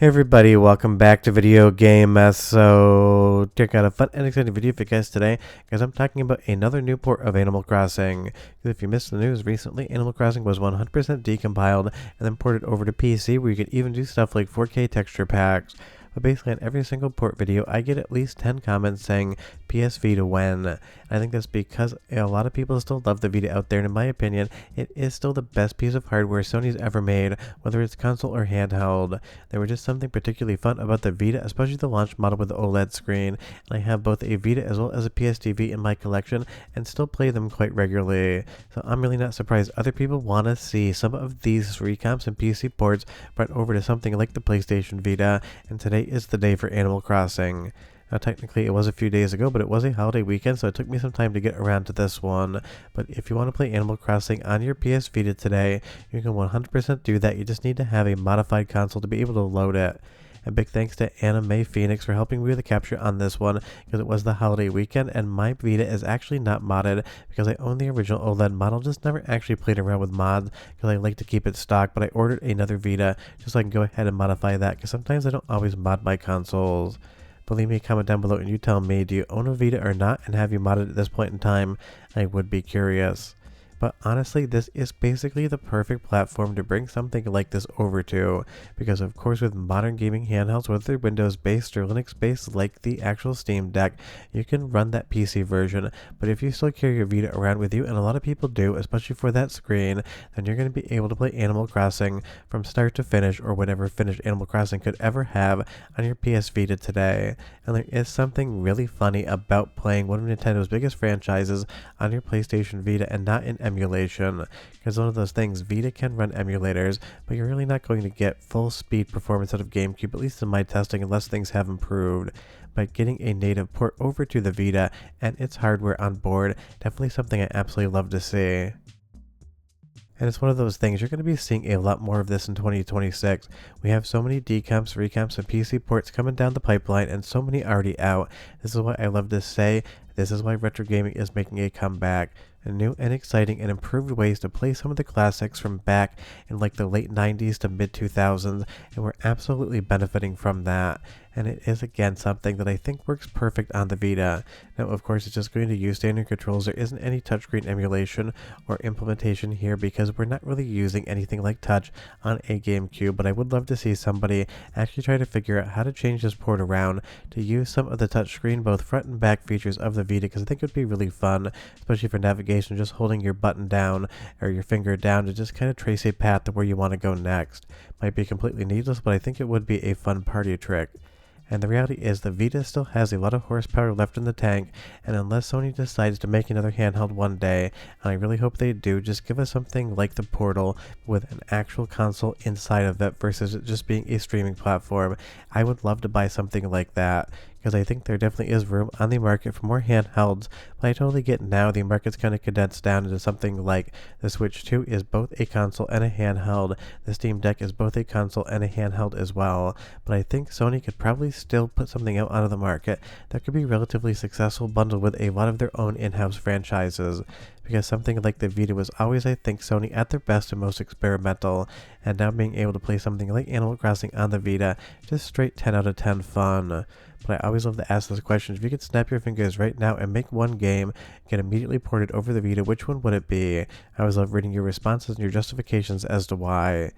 Hey everybody, welcome back to Video Game Mess. So, check out a fun and exciting video for you guys today, because I'm talking about another new port of Animal Crossing. If you missed the news recently, Animal Crossing was 100% decompiled and then ported over to PC, where you could even do stuff like 4K texture packs. But basically on every single port video, I get at least 10 comments saying PS Vita when. And I think that's because a lot of people still love the Vita out there, and in my opinion, it is still the best piece of hardware Sony's ever made, whether it's console or handheld. There was just something particularly fun about the Vita, especially the launch model with the OLED screen, and I have both a Vita as well as a PS TV in my collection, and still play them quite regularly. So I'm really not surprised other people want to see some of these recomps and PC ports brought over to something like the PlayStation Vita, and today is the day for Animal Crossing. Now technically it was a few days ago, but it was a holiday weekend, so it took me some time to get around to this one. But if you want to play Animal Crossing on your PS Vita today, you can 100% do that. You just need to have a modified console to be able to load it. And big thanks to Anime Phoenix for helping me with the capture on this one, because it was the holiday weekend and my Vita is actually not modded because I own the original OLED model, just never actually played around with mods because I like to keep it stock, but I ordered another Vita just so I can go ahead and modify that, because sometimes I don't always mod my consoles. But leave me a comment down below and you tell me, do you own a Vita or not, and have you modded at this point in time? I would be curious. But honestly, this is basically the perfect platform to bring something like this over to, because of course with modern gaming handhelds, whether they're Windows-based or Linux-based like the actual Steam Deck, you can run that PC version. But if you still carry your Vita around with you, and a lot of people do, especially for that screen, then you're going to be able to play Animal Crossing from start to finish, or whatever finish Animal Crossing could ever have on your PS Vita today. And there is something really funny about playing one of Nintendo's biggest franchises on your PlayStation Vita and not in emulation, because one of those things, Vita can run emulators, but you're really not going to get full speed performance out of GameCube, at least in my testing, unless things have improved. But getting a native port over to the Vita and its hardware on board, definitely something I absolutely love to see. And it's one of those things, you're going to be seeing a lot more of this in 2026. We have so many decomps, recomps, and PC ports coming down the pipeline, and so many already out. This is what I love to say. This is why retro gaming is making a comeback. And new and exciting and improved ways to play some of the classics from back in like the late 90s to mid 2000s, and we're absolutely benefiting from that. And it is again something that I think works perfect on the Vita. Now of course it's just going to use standard controls. There isn't any touchscreen emulation or implementation here because we're not really using anything like touch on a GameCube, but I would love to see somebody actually try to figure out how to change this port around to use some of the touchscreen both front and back features of the Vita, because I think it would be really fun, especially for navigation, just holding your button down or your finger down to just kind of trace a path to where you want to go next. Might be completely needless, but I think it would be a fun party trick. And the reality is the Vita still has a lot of horsepower left in the tank, and unless Sony decides to make another handheld one day, and I really hope they do, just give us something like the Portal with an actual console inside of it versus it just being a streaming platform. I would love to buy something like that, because I think there definitely is room on the market for more handhelds, but I totally get now the market's kind of condensed down into something like the Switch 2 is both a console and a handheld, the Steam Deck is both a console and a handheld as well, but I think Sony could probably still put something out onto the market that could be relatively successful bundled with a lot of their own in-house franchises, because something like the Vita was always, I think, Sony at their best and most experimental, and now being able to play something like Animal Crossing on the Vita, just straight 10 out of 10 fun. But I always love to ask this question, if you could snap your fingers right now and make one game get immediately ported over the Vita, which one would it be? I always love reading your responses and your justifications as to why.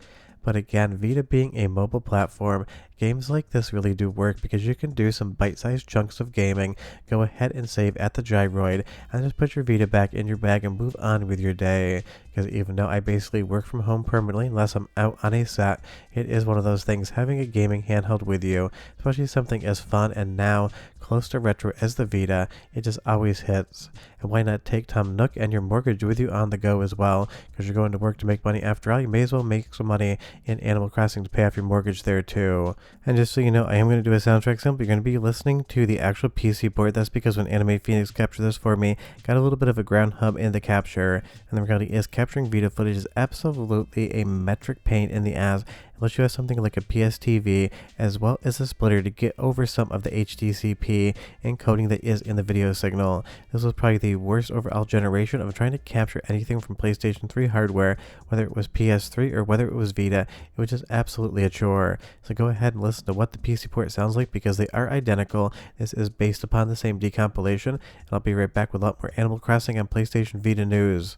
But again, Vita being a mobile platform, games like this really do work because you can do some bite-sized chunks of gaming, go ahead and save at the gyroid, and just put your Vita back in your bag and move on with your day. Because even though I basically work from home permanently unless I'm out on a set, it is one of those things, having a gaming handheld with you, especially something as fun and now close to retro as the Vita, it just always hits. And why not take Tom Nook and your mortgage with you on the go as well, because you're going to work to make money after all, you may as well make some money in Animal Crossing to pay off your mortgage there too. And just so you know, I am going to do a soundtrack sample. You're going to be listening to the actual PC port. That's because when Anime Phoenix captured this for me, got a little bit of a ground hub in the capture, and the reality is capturing Vita footage is absolutely a metric pain in the ass, lets you have something like a PS TV as well as a splitter to get over some of the HDCP encoding that is in the video signal. This was probably the worst overall generation of trying to capture anything from PlayStation 3 hardware, whether it was PS3 or whether it was Vita. It was just absolutely a chore. So go ahead and listen to what the PC port sounds like because they are identical. This is based upon the same decompilation, and I'll be right back with a lot more Animal Crossing on PlayStation Vita news.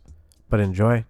But enjoy.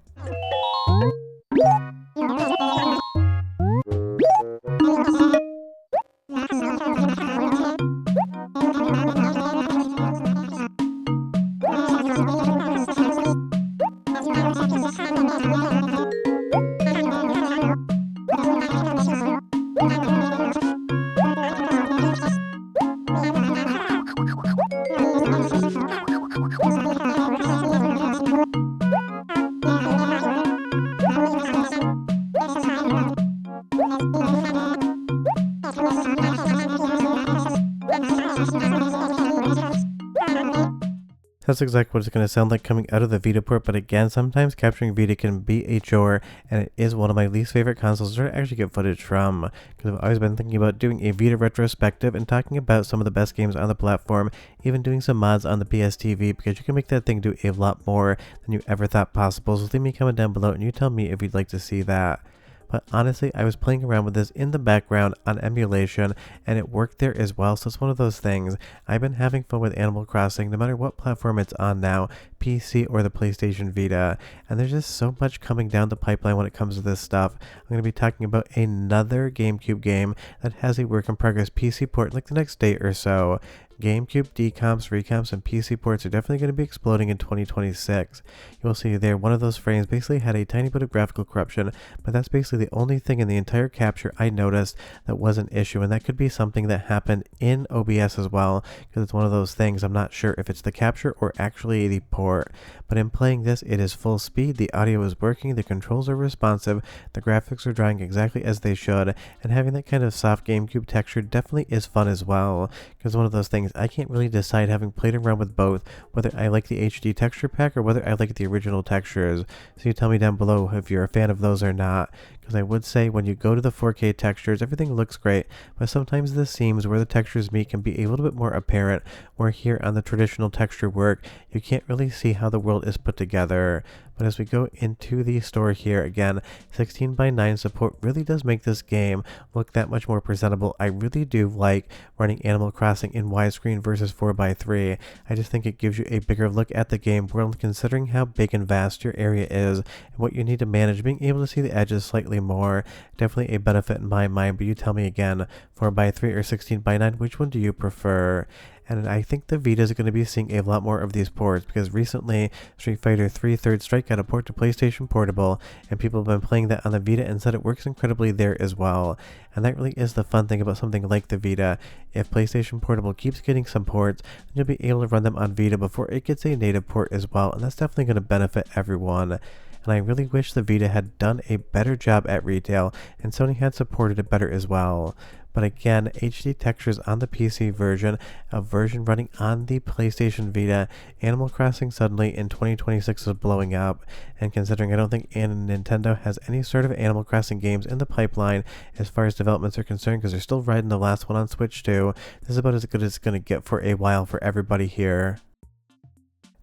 That's exactly what it's going to sound like coming out of the Vita port, but again, sometimes capturing Vita can be a chore, and it is one of my least favorite consoles to actually get footage from, because I've always been thinking about doing a Vita retrospective and talking about some of the best games on the platform, even doing some mods on the PS TV, because you can make that thing do a lot more than you ever thought possible. So leave me a comment down below and you tell me if you'd like to see that. But honestly, I was playing around with this in the background on emulation, and it worked there as well, so it's one of those things. I've been having fun with Animal Crossing, no matter what platform it's on now, PC or the PlayStation Vita, and there's just so much coming down the pipeline when it comes to this stuff. I'm going to be talking about another GameCube game that has a work-in-progress PC port like the next day or so. GameCube decomps, recomps, and PC ports are definitely going to be exploding in 2026. You will see there one of those frames basically had a tiny bit of graphical corruption, but that's basically the only thing in the entire capture I noticed that was an issue, and that could be something that happened in OBS as well, because it's one of those things I'm not sure if it's the capture or actually the port. But in playing this, it is full speed, the audio is working, the controls are responsive, the graphics are drawing exactly as they should, and having that kind of soft GameCube texture definitely is fun as well, because one of those things I can't really decide, having played around with both, whether I like the HD texture pack or whether I like the original textures. So you tell me down below if you're a fan of those or not, because I would say when you go to the 4K textures, everything looks great, but sometimes the seams where the textures meet can be a little bit more apparent, where here on the traditional texture work, you can't really see how the world is put together. But as we go into the store here, again, 16:9 support really does make this game look that much more presentable. I really do like running Animal Crossing in widescreen versus 4:3. I just think it gives you a bigger look at the game world, considering how big and vast your area is and what you need to manage. Being able to see the edges slightly more, definitely a benefit in my mind, but you tell me again, 4:3 or 16:9, which one do you prefer? And I think the Vita is going to be seeing a lot more of these ports, because recently Street Fighter 3 Third Strike got a port to PlayStation Portable, and people have been playing that on the Vita and said it works incredibly there as well. And that really is the fun thing about something like the Vita. If PlayStation Portable keeps getting some ports, then you'll be able to run them on Vita before it gets a native port as well, and that's definitely going to benefit everyone. And I really wish the Vita had done a better job at retail, and Sony had supported it better as well. But again, HD textures on the PC version, a version running on the PlayStation Vita, Animal Crossing suddenly in 2026 is blowing up. And considering I don't think Nintendo has any sort of Animal Crossing games in the pipeline as far as developments are concerned, because they're still riding the last one on Switch too, this is about as good as it's going to get for a while for everybody here.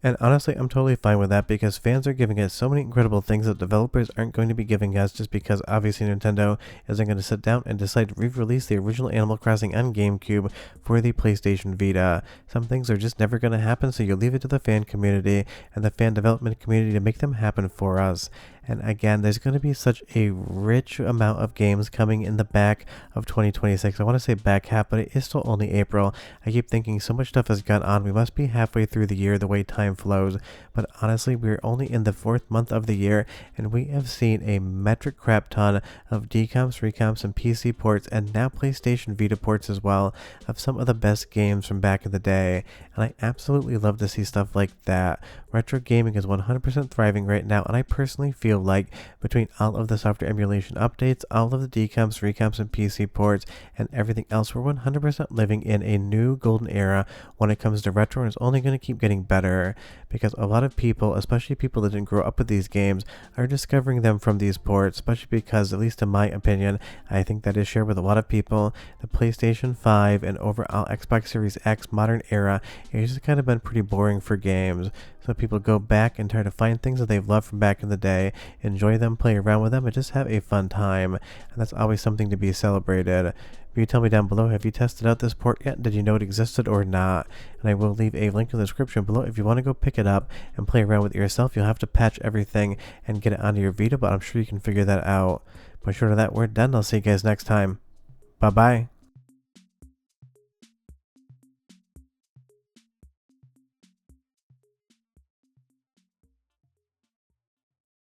And honestly, I'm totally fine with that, because fans are giving us so many incredible things that developers aren't going to be giving us, just because obviously Nintendo isn't going to sit down and decide to re-release the original Animal Crossing on GameCube for the PlayStation Vita. Some things are just never going to happen, so you leave it to the fan community and the fan development community to make them happen for us. And again, there's going to be such a rich amount of games coming in the back of 2026. I want to say back half, but it is still only April. I keep thinking so much stuff has gone on. We must be halfway through the year the way time flows. But honestly, we're only in the 4th month of the year, and we have seen a metric crap ton of decomps, recomps, and PC ports, and now PlayStation Vita ports as well, of some of the best games from back in the day. And I absolutely love to see stuff like that. Retro gaming is 100% thriving right now, and I personally feel feel like between all of the software emulation updates, all of the decomps, recomps, and PC ports, and everything else, we're 100% living in a new golden era when it comes to retro, and it's only going to keep getting better because a lot of people, especially people that didn't grow up with these games, are discovering them from these ports, especially because, at least in my opinion, I think that is shared with a lot of people, the PlayStation 5 and overall Xbox Series X modern era has just kind of been pretty boring for games. So people go back and try to find things that they've loved from back in the day, enjoy them, play around with them, and just have a fun time. And that's always something to be celebrated. You tell me down below, have you tested out this port yet? Did you know it existed or not? And I will leave a link in the description below if you want to go pick it up and play around with it yourself. You'll have to patch everything and get it onto your Vita, but I'm sure you can figure that out. But short of that, we're done. I'll see you guys next time. Bye-bye.